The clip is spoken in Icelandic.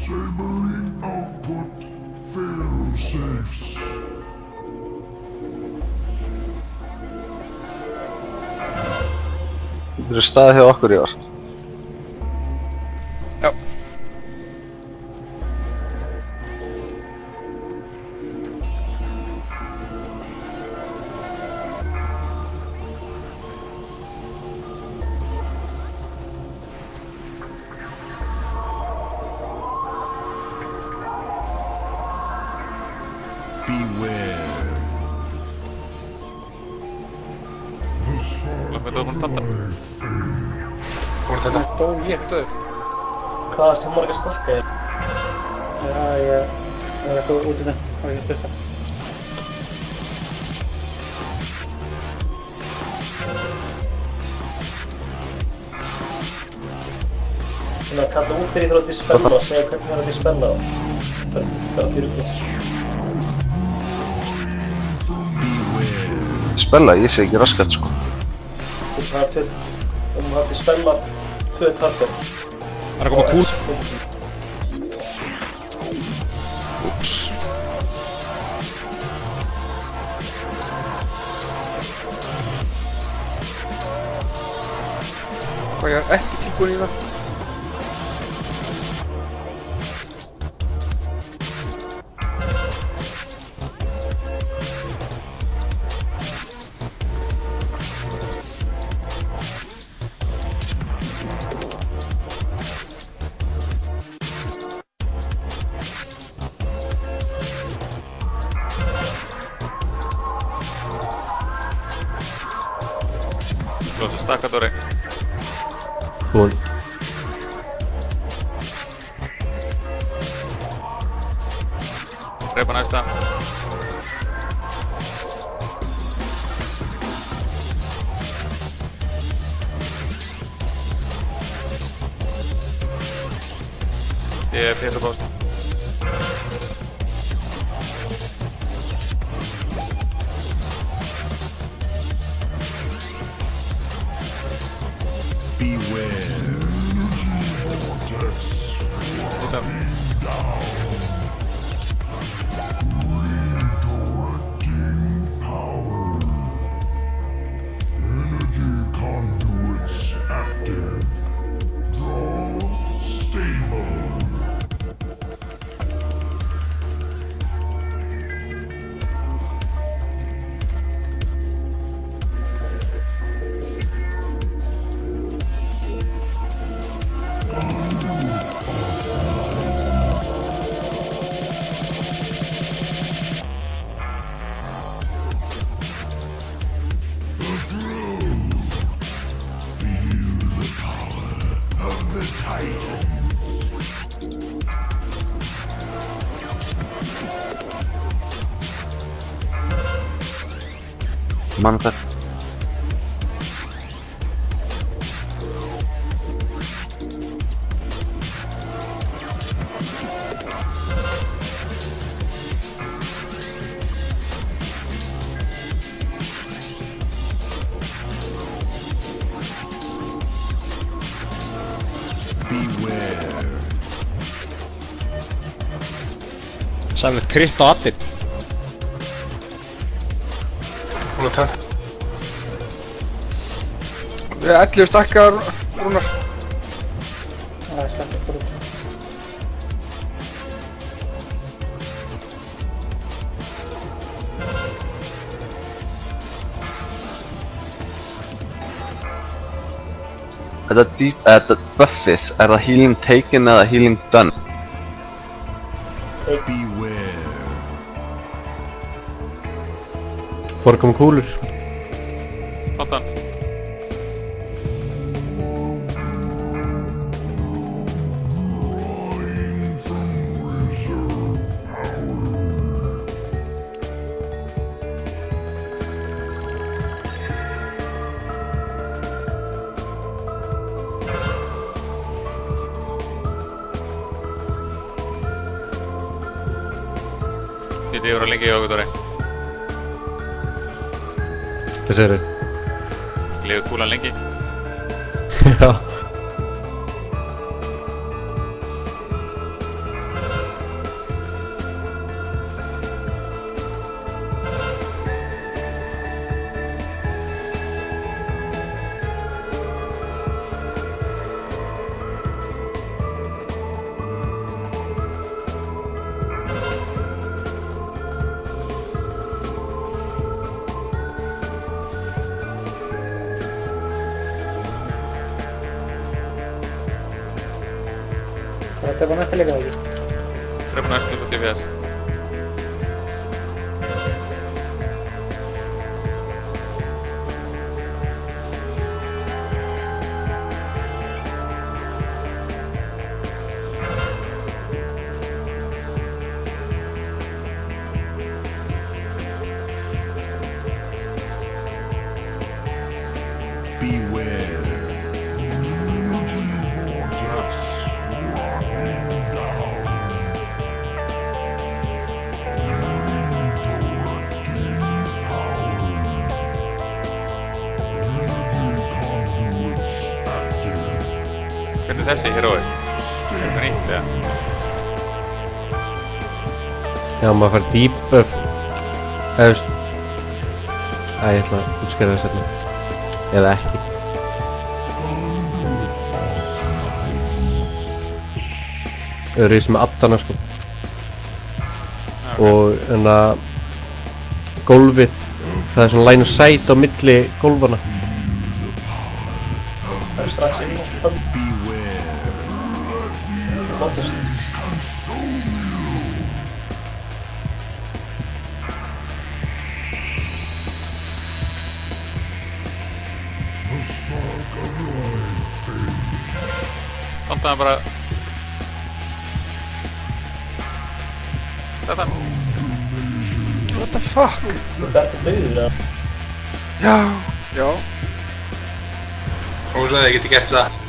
Sabering output fail-safes. Getur þú staðið hjá okkur, Ívar? Já. Låt mig ta från tatten. Får du ta den? Ó, ég er döður. Hvað sem marga stakka ég? Já, ég er eitthvað út í það. Það er ekki þetta. Svona að kalla út fyrir því að dispella og segja hvernig það er að dispella þá. Það er fyrir því. Spella, ég sé ekki raskat, sko. Það er að dispella 2 targar. Það er að koma kúl. Úps. Hvað ég er ekki tilbúin í það? Låt oss stacka Dore. Cool. Repa nästa. Det är Peter Bost. Energy conduits active. Draw stable. Man það. Sæmið krypt á allir. Hún er tönn. 11 stakkar, Rúnar. Það er stakka fyrir því. Þetta buffið, er það healing taken eða healing done? Fór að koma kúlur. Tattan. Þetta er að lengi í okkur, Dore. Hvað segir þið? Leifur kúlan lengi. Já. drepa næsta líka ekki. Drepa næstu svo DPS. Beware. Energy vortex rocking down. Redirecting power. Energy conduits active. Hvernig er þessi herói? Er það nýtt eða? Já, maður fær debuff. Eða, þú veist. Æ, ég ætla að útskýra þess hérna. Eða ekki. Öðruvísi með addana sko. Og þannig að gólfið, það er svona line of sight á milli gólfana. Það er strax inn á það. Lottast. The spark of life fades. Vantaði bara... Þetta. What the fuck? Þú ert ekki dauður eða? Já. Já. Og svo að ég geti gert það.